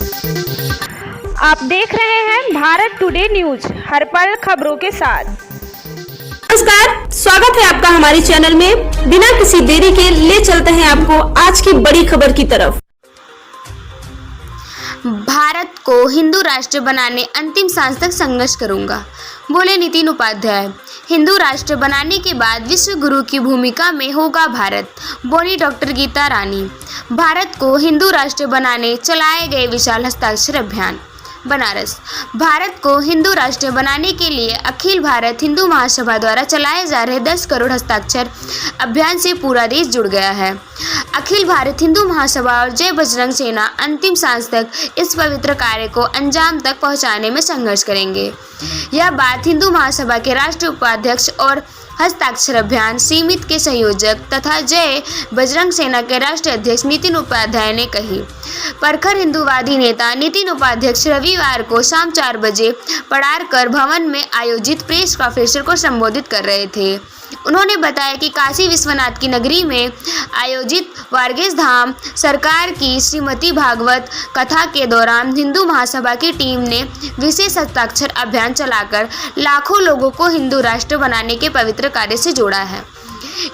आप देख रहे हैं भारत टुडे न्यूज, हर पल खबरों के साथ। नमस्कार, स्वागत है आपका हमारे चैनल में। बिना किसी देरी के ले चलते हैं आपको आज की बड़ी खबर की तरफ। भारत को हिंदू राष्ट्र बनाने अंतिम सांस तक संघर्ष करूंगा, बोले नितिन उपाध्याय। हिंदू राष्ट्र बनाने के बाद विश्व गुरु की भूमिका में होगा भारत, बोली डॉक्टर गीता रानी। भारत को हिंदू राष्ट्र बनाने चलाए गए विशाल हस्ताक्षर अभियान। बनारस। भारत को हिंदू राष्ट्र बनाने के लिए अखिल भारत हिंदू महासभा द्वारा चलाए जा रहे 10 करोड़ हस्ताक्षर अभियान से पूरा देश जुड़ गया है। अखिल भारत हिंदू महासभा और जय बजरंग सेना अंतिम सांस तक इस पवित्र कार्य को अंजाम तक पहुंचाने में संघर्ष करेंगे। यह बात हिंदू महासभा के राष्ट्रीय उपाध्यक्ष और हस्ताक्षर अभियान सीमित के संयोजक तथा जय बजरंग सेना के राष्ट्रीय अध्यक्ष नितिन उपाध्याय ने कही। प्रखर हिंदूवादी नेता नितिन उपाध्याय रविवार को शाम 4 बजे पड़ारकर भवन में आयोजित प्रेस कॉन्फ्रेंस को संबोधित कर रहे थे। उन्होंने बताया कि काशी विश्वनाथ की नगरी में आयोजित वारगेश धाम सरकार की श्रीमती भागवत कथा के दौरान हिंदू महासभा की टीम ने विशेष हस्ताक्षर अभियान चलाकर लाखों लोगों को हिंदू राष्ट्र बनाने के पवित्र कार्य से जोड़ा है।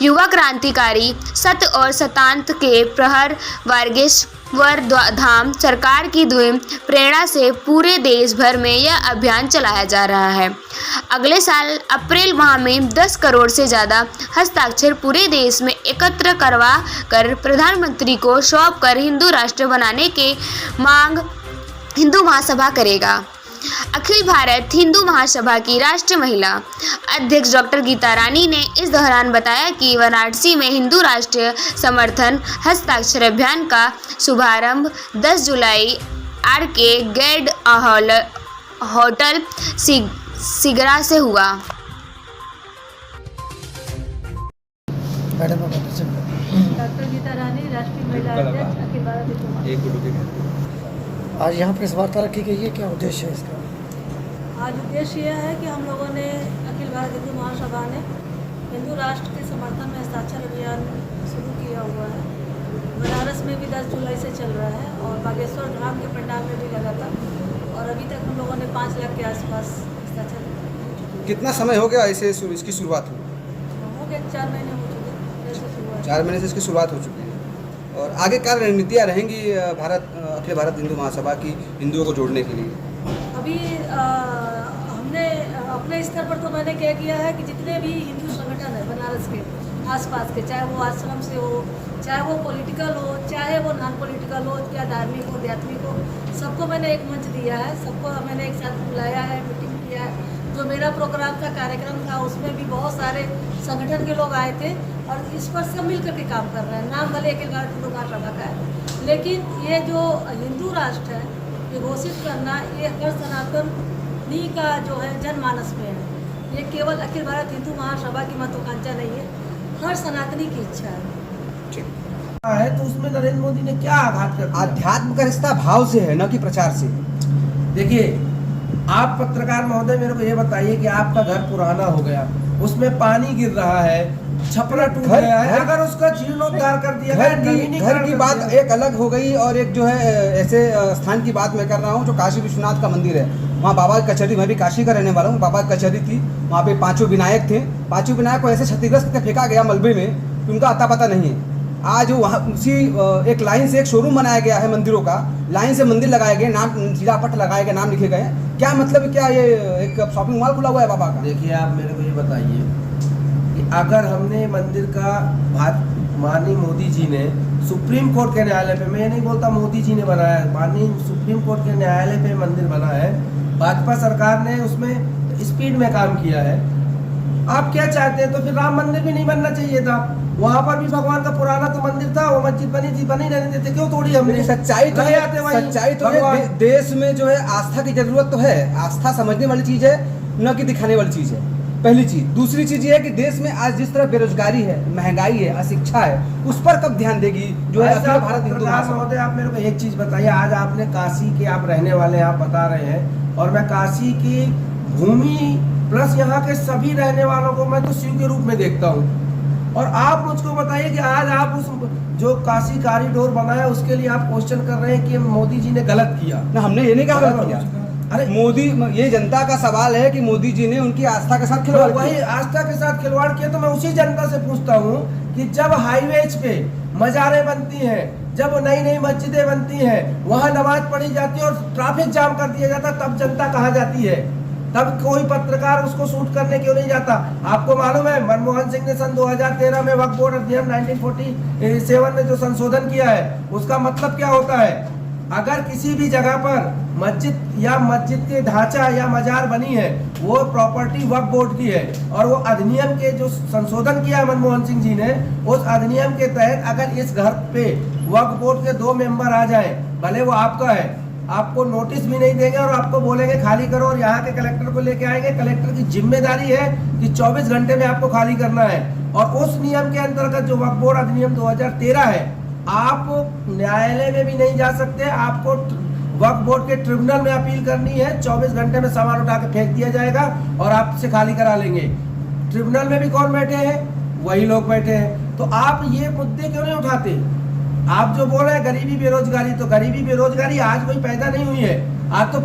युवा क्रांतिकारी सत्य और सतांत के प्रहर वारगेश्वर धाम सरकार की द्विम प्रेरणा से पूरे देश भर में यह अभियान चलाया जा रहा है। अगले साल अप्रैल माह में 10 करोड़ से ज़्यादा हस्ताक्षर पूरे देश में एकत्र करवा कर प्रधानमंत्री को सौंप कर हिंदू राष्ट्र बनाने के मांग हिंदू महासभा करेगा। अखिल भारत हिंदू महासभा की राष्ट्रीय महिला अध्यक्ष डॉक्टर गीता रानी ने इस दौरान बताया कि वाराणसी में हिंदू राष्ट्रीय समर्थन हस्ताक्षर अभियान का शुभारंभ 10 जुलाई आरके गेड होटल सिगरा से हुआ। डॉक्टर गीता रानी, राष्ट्रीय महिला अध्यक्ष अखिल भारत हिंदू। आज यहाँ प्रेस वार्ता रखी गई है, क्या उद्देश्य है इसका? आज उद्देश्य यह है कि हम लोगों ने अखिल भारत हिंदू महासभा ने हिंदू राष्ट्र के समर्थन में हस्ताक्षर अभियान शुरू किया हुआ है। बनारस में भी 10 जुलाई से चल रहा है और बागेश्वर धाम के पंडाल में भी लगा था और अभी तक हम लोगों ने 5 लाख के आसपास हस्ताक्षर। कितना समय हो गया ऐसे इसकी शुरुआत हो गया 4 महीने हो चुके। 4 महीने से इसकी शुरुआत हो चुकी है और आगे क्या रणनीतियाँ रहेंगी अखिल भारत हिंदू महासभा की हिंदुओं को जोड़ने के लिए? अभी हमने अपने स्तर पर तो मैंने क्या किया है कि जितने भी हिंदू संगठन है बनारस के आसपास के, चाहे वो आश्रम से हो, चाहे वो पॉलिटिकल हो, चाहे वो नॉन पॉलिटिकल हो, क्या धार्मिक हो, आध्यात्मिक हो, सबको मैंने एक मंच दिया है, सबको मैंने एक साथ बुलाया है, मीटिंग किया है। जो मेरा प्रोग्राम था, कार्यक्रम था, उसमें भी बहुत सारे संगठन के लोग आए थे और इस पर सब मिल करके काम कर रहे हैं। नाम भले अखिल भारत हिंदू महासभा का है, लेकिन ये जो हिंदू राष्ट्र है ये घोषित करना, ये हर सनातनी का जो है जनमानस में है। ये केवल अखिल भारत हिंदू महासभा की महत्वाकांक्षा नहीं है, हर सनातनी की इच्छा है। तो उसमें नरेंद्र मोदी ने क्या आघात कर दिया? आध्यात्म का रिश्ता भाव से है, न कि प्रचार से। देखिए, आप पत्रकार महोदय मेरे को ये बताइए कि आपका घर पुराना हो गया, उसमें पानी गिर रहा है, छपरा टूट गया है, अगर उसका जीर्णोद्धार कर दिया घर की बात एक अलग हो गई और एक जो है ऐसे स्थान की बात मैं कर रहा हूँ जो काशी विश्वनाथ का मंदिर है। वहाँ बाबा की कचहरी, मैं भी काशी का रहने वाला हूँ, बाबा की कचहरी थी, वहाँ पे 5 विनायक थे। 5 विनायक को ऐसे क्षतिग्रस्त करके फेंका गया मलबे में कि उनका अता पता नहीं है। आज वहाँ उसी एक लाइन से एक शोरूम बनाया गया है मंदिरों का, लाइन से मंदिर लगाए गए, नाम शिलापट लगाए गए, नाम लिखे गए। क्या मतलब, क्या ये एक शॉपिंग मॉल खुला हुआ है बाबा का? देखिए, आप मेरे को ये बताइए कि अगर हमने मंदिर का माननीय मोदी जी ने सुप्रीम कोर्ट के न्यायालय पे, मैं ये नहीं बोलता मोदी जी ने बनाया है, माननीय सुप्रीम कोर्ट के न्यायालय पे मंदिर बना है, भाजपा सरकार ने उसमें स्पीड में काम किया है, आप क्या चाहते हैं? तो फिर राम मंदिर भी नहीं बनना चाहिए था, वहाँ पर भी भगवान का पुराना तो मंदिर था, वो मस्जिद बनी थी, बनी रहने देते, क्यों तोड़ी हमने? सच्चाई तो है, देश में जो है आस्था की जरूरत तो है, आस्था समझने वाली चीज है, न कि दिखाने वाली चीज है, पहली चीज। दूसरी चीज ये है कि देश में आज जिस तरह बेरोजगारी है, महंगाई है, अशिक्षा है, उस पर कब ध्यान देगी जो है अखिल भारत हिंदू महासभा? महोदय, आप मेरे को एक चीज बताइए, आज आपने काशी के आप रहने वाले हैं, आप बता रहे हैं, और मैं काशी की भूमि प्लस यहाँ के सभी रहने वालों को मैं तो शिव के रूप में देखता हूँ। और आप मुझको बताइए कि आज आप उस जो काशी कॉरिडोर बनाया उसके लिए आप क्वेश्चन कर रहे हैं कि मोदी जी ने गलत किया। ना हमने ये नहीं कहा गलत गलत किया। किया। अरे मोदी, ये जनता का सवाल है कि मोदी जी ने उनकी आस्था के साथ खिलवाड़ वही किया। आस्था के साथ खिलवाड़ किया। तो मैं उसी जनता से पूछता हूँ कि जब हाईवेज पे मजारें बनती हैं, जब नई नई मस्जिदें बनती हैं, वहां नमाज पढ़ी जाती है और ट्रैफिक जाम कर दिया जाता, तब जनता कहाँ जाती है? तब कोई पत्रकार उसको शूट करने क्यों नहीं जाता? आपको मालूम है मनमोहन सिंह ने सन 2013 में वक्फ बोर्ड अधिनियम 1947 में जो संशोधन किया है, उसका मतलब क्या होता है? अगर किसी भी जगह पर मस्जिद के ढांचा या मजार बनी है, वो प्रॉपर्टी वक्फ बोर्ड की है, और वो अधिनियम के जो संशोधन किया है मनमोहन सिंह जी ने, उस अधिनियम के तहत अगर इस घर पे वक्फ बोर्ड के 2 मेंबर आ जाए, भले वो आपका है, आपको नोटिस भी नहीं देंगे और आपको बोलेंगे खाली करो, और यहाँ के कलेक्टर को लेके आएंगे। कलेक्टर की जिम्मेदारी है कि 24 घंटे में आपको खाली करना है। और उस नियम के अंतर्गत जो वक्फ बोर्ड अधिनियम 2013 है, आप न्यायालय में भी नहीं जा सकते, आपको वक्फ बोर्ड के ट्रिब्यूनल में अपील करनी है, 24 घंटे में सामान उठा के फेंक दिया जाएगा और आपसे खाली करा लेंगे। ट्रिब्यूनल में भी कौन बैठे हैं? वही लोग बैठे हैं। तो आप ये मुद्दे क्यों नहीं उठाते? आप जो बोल रहे हैं गरीबी बेरोजगारी, तो गरीबी बेरोजगारी आज कोई पैदा नहीं हुई है। आज तो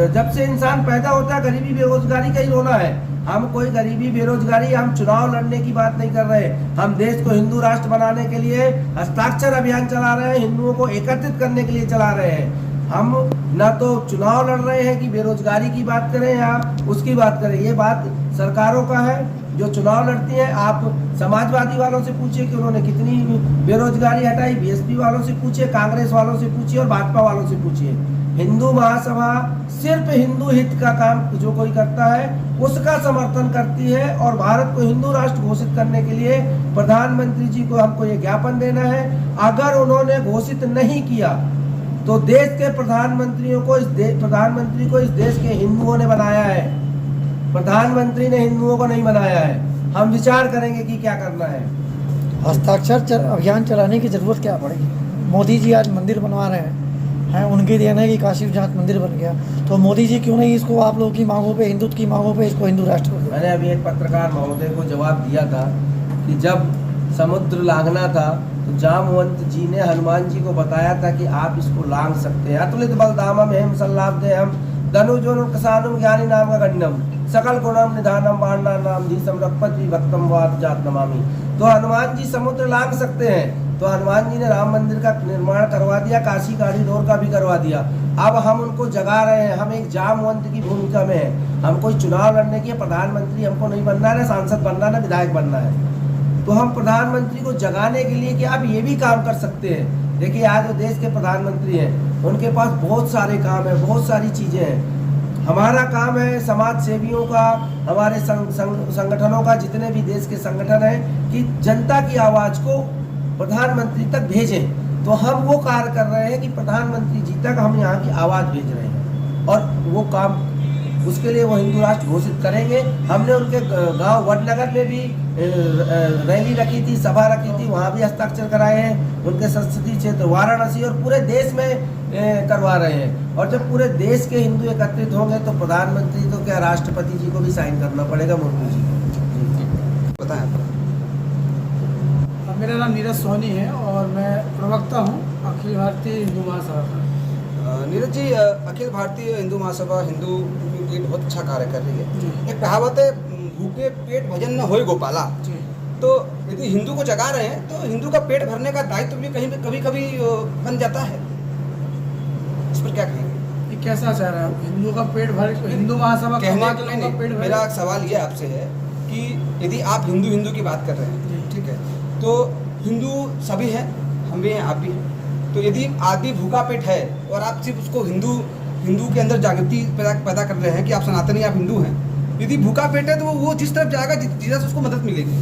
जब से इंसान पैदा होता है गरीबी बेरोजगारी का ही रोना है। हम कोई गरीबी बेरोजगारी, हम चुनाव लड़ने की बात नहीं कर रहे। हम देश को हिंदू राष्ट्र बनाने के लिए हस्ताक्षर अभियान चला रहे हैं, हिंदुओं को एकत्रित करने के लिए चला रहे हैं। हम न तो चुनाव लड़ रहे हैं कि बेरोजगारी की बात करें या उसकी बात करें। ये बात सरकारों का है जो चुनाव लड़ती हैं। आप समाजवादी वालों से पूछिए कि उन्होंने कितनी बेरोजगारी हटाई, बीएसपी वालों से पूछिए, कांग्रेस वालों से पूछिए और भाजपा वालों से पूछिए। हिंदू महासभा सिर्फ हिंदू हित का काम जो कोई करता है उसका समर्थन करती है, और भारत को हिंदू राष्ट्र घोषित करने के लिए प्रधानमंत्री जी को हमको ये ज्ञापन देना है। अगर उन्होंने घोषित नहीं किया तो देश के प्रधानमंत्री को इस देश के हिंदुओं ने बनाया है, प्रधानमंत्री ने हिंदुओं को नहीं बनाया है। हम विचार करेंगे कि क्या करना है। हस्ताक्षर अभियान चलाने की जरूरत क्या पड़ेगी? मोदी जी आज मंदिर बनवा रहे हैं, उनकी देन है कि काशी विश्वनाथ मंदिर बन गया, तो मोदी जी क्यों नहीं इसको आप लोगों की मांगों पे, हिंदुत्व की मांगों पे इसको हिंदू राष्ट्र? मैंने अभी एक पत्रकार महोदय को जवाब दिया था कि जब समुद्र लांघना था तो जामवंत जी ने हनुमान जी को बताया था कि आप इसको लांघ सकते हैं। अतुलित बलधामम हेम सल्लाब्देहम धनुजोन कसानुम ज्ञानी नाम का गण्यम सकल गुणम निधानम बाणा नाम धीसम रक्पत विभक्तम वाद जात नमामि। तो हनुमान जी समुद्र लांघ सकते हैं, तो हनुमान जी ने राम मंदिर का निर्माण करवा दिया, काशी कॉरिडोर का भी करवा दिया। अब हम उनको जगा रहे हैं, हम एक जामवंत की भूमिका में हैं। हम कोई चुनाव लड़ने की, प्रधानमंत्री हमको नहीं बनना है, सांसद बनना है, विधायक बनना है। तो हम प्रधानमंत्री को जगाने के लिए कि आप ये भी काम कर सकते हैं। देखिए आज वो देश के प्रधानमंत्री हैं, उनके पास बहुत सारे काम है, बहुत सारी चीजें हैं। हमारा काम है समाज सेवियों का, हमारे संगठनों का, जितने भी देश के संगठन हैं, कि जनता की आवाज को प्रधानमंत्री तक भेजें। तो हम वो कार्य कर रहे हैं कि प्रधानमंत्री जी तक हम यहाँ की आवाज भेज रहे हैं, और वो काम उसके लिए वो हिंदू राष्ट्र घोषित करेंगे। हमने उनके गांव वडनगर में भी रैली रखी थी, सभा रखी थी, वहाँ भी हस्ताक्षर कराए हैं। उनके संसदीय क्षेत्र वाराणसी और पूरे देश में करवा रहे हैं। और जब पूरे देश के हिंदू एकत्रित होंगे तो प्रधानमंत्री तो क्या, राष्ट्रपति जी को भी साइन करना पड़ेगा, मुर्मू जी को। बताएं। मेरा नाम नीरज सोनी है और मैं प्रवक्ता हूँ अखिल भारतीय हिंदू महासभा का। नीरज जी, अखिल भारतीय हिंदू महासभा हिंदू की बहुत अच्छा कार्य कर रही है। एक कहावत है, भूखे पेट भजन न होए गोपाला। तो यदि हिंदू को जगा रहे हैं तो हिंदू का पेट भरने का दायित्व भी कहीं कभी कभी बन जाता है। इस पर क्या कहेंगे? ये कैसा चाह रहा है? हिंदू का पेट भर, हिंदू महासभा कहने पेट मेरा सवाल ये आपसे है कि यदि आप हिंदू की बात कर रहे हैं, ठीक है, तो हिंदू सभी हैं, हम भी हैं, आप भी हैं। तो यदि आदमी भूखा पेट है और आप सिर्फ उसको हिंदू के अंदर जागृति पैदा कर रहे हैं कि आप सनातनी, आप हिंदू हैं, यदि भूखा पेट है तो वो जिस तरफ जाएगा जिस उसको मदद मिलेगी।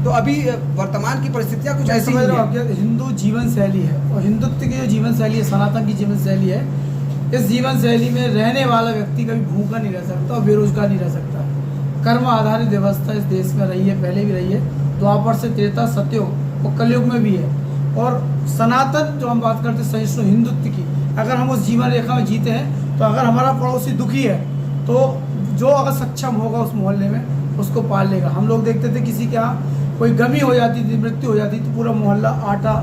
तो अभी वर्तमान की परिस्थितियाँ कुछ ऐसी हैं। हिंदू जीवन शैली है और हिंदुत्व की जो जीवन शैली है, सनातन की जीवन शैली है, इस जीवन शैली में रहने वाला व्यक्ति कभी भूखा नहीं रह सकता और बेरोजगार नहीं रह सकता। कर्म आधारित व्यवस्था इस देश में रही है, पहले भी रही है, द्वापर से त्रेता, सतयुग और कलयुग में भी है। और सनातन जो हम बात करते हैं सहिष्णु हिंदुत्व की, अगर हम उस जीवन रेखा में जीते हैं तो अगर हमारा पड़ोसी दुखी है तो जो अगर सक्षम होगा उस मोहल्ले में उसको पाल लेगा। हम लोग देखते थे किसी के यहाँ कोई गमी हो जाती थी, मृत्यु हो जाती तो पूरा मोहल्ला आटा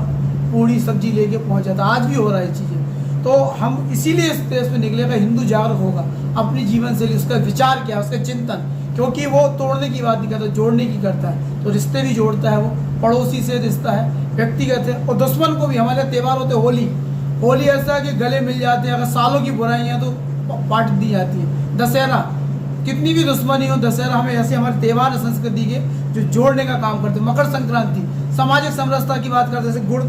पूड़ी सब्जी लेके पहुंच जाता। आज भी हो रहा है चीज़ें। तो हम इसीलिए इस देश में निकलेगा, हिंदू जागरूक होगा, अपनी जीवन शैली, उसका विचार क्या, उसका चिंतन, क्योंकि वो तोड़ने की बात नहीं करता, जोड़ने की करता है। तो रिश्ते भी जोड़ता है, वो पड़ोसी से रिश्ता है, व्यक्तिगत है, और दुश्मन को भी। हमारे त्यौहार होते होली, होली ऐसा कि गले मिल जाते हैं, अगर सालों की बुराइयाँ तो पाट दी जाती है। दशहरा, कितनी भी दुश्मनी हो, दशहरा हमें ऐसे हमारे त्यौहार है संस्कृति के जो जोड़ने का काम करते हैं। मकर संक्रांति सामाजिक समरसता की बात करते हैं, जैसे गुड़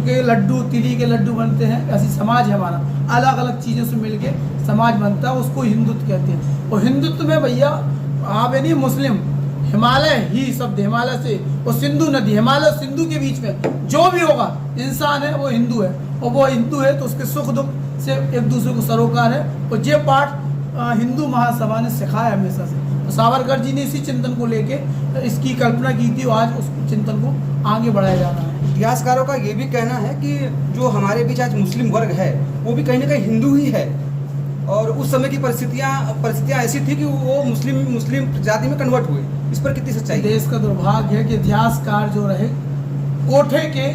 के लड्डू, तिली के लड्डू बनते हैं, ऐसी समाज है हमारा, अलग अलग चीज़ों से मिलके समाज बनता है, उसको हिंदुत्व कहते हैं। और हिंदुत्व में भैया आप नहीं मुस्लिम, हिमालय ही शब्द, हिमालय से और सिंधु नदी, हिमालय सिंधु के बीच में जो भी होगा इंसान है वो हिंदू है, और वो हिंदू है तो उसके सुख दुख से एक दूसरे को सरोकार है। और ये पाठ हिंदू महासभा ने सिखाया हमेशा से। तो सावरकर जी ने इसी चिंतन को लेके इसकी कल्पना की थी, और आज उस चिंतन को आगे बढ़ाया जा रहा है। इतिहासकारों का ये भी कहना है कि जो हमारे बीच आज मुस्लिम वर्ग है वो भी कहीं ना कहीं हिंदू ही है, और उस समय की परिस्थितियाँ ऐसी थी कि वो मुस्लिम जाति में कन्वर्ट हुए। इस पर कितनी सच्चाई? देश का दुर्भाग्य है कि इतिहासकार जो रहे कोठे के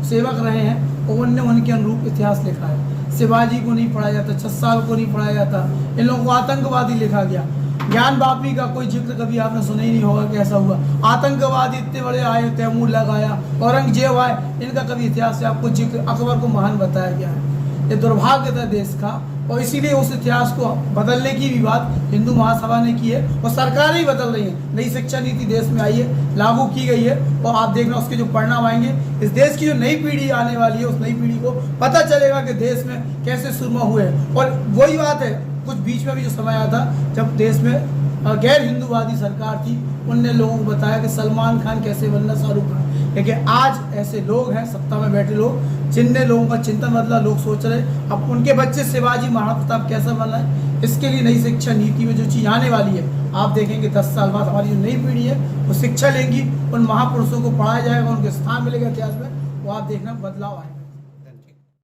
सेवक रहे हैं, और उनने उनके अनुरूप इतिहास लिखा है। शिवाजी को नहीं पढ़ाया जाता, छत्साल को नहीं पढ़ाया जाता, इन लोगों को आतंकवादी लिखा गया। ज्ञान बापी का कोई जिक्र कभी आपने सुना ही नहीं होगा कैसा हुआ। आतंकवादी इतने बड़े आए, तैमूर लगाया, औरंगजेब आए, इनका कभी इतिहास से आपको जिक्र, अकबर को महान बताया गया है। ये दुर्भाग्य था देश का, और इसीलिए उस इतिहास को बदलने की भी बात हिंदू महासभा ने की है, और सरकारें ही बदल रही हैं। नई शिक्षा नीति देश में आई है, लागू की गई है, और आप देखना उसके जो परिणाम आएंगे, इस देश की जो नई पीढ़ी आने वाली है, उस नई पीढ़ी को पता चलेगा कि देश में कैसे सुरमा हुए हैं। और वही बात है, कुछ बीच में भी जो समय आया था जब देश में गैर हिंदूवादी सरकार थी, उनने लोगों को बताया कि सलमान खान कैसे बनना, शाहरुख खान। लेकिन आज ऐसे लोग हैं सत्ता में बैठे लोग, जिनने लोगों का चिंतन बदला। लोग सोच रहे अब उनके बच्चे शिवाजी महाराणा प्रताप कैसा बनना है। इसके लिए नई शिक्षा नीति में जो चीज़ आने वाली है, आप देखेंगे 10 साल बाद हमारी जो नई पीढ़ी है वो शिक्षा लेंगी, उन महापुरुषों को पढ़ाया जाएगा, उनके स्थान मिलेगा इतिहास में, वो आप देखना बदलाव आएगा।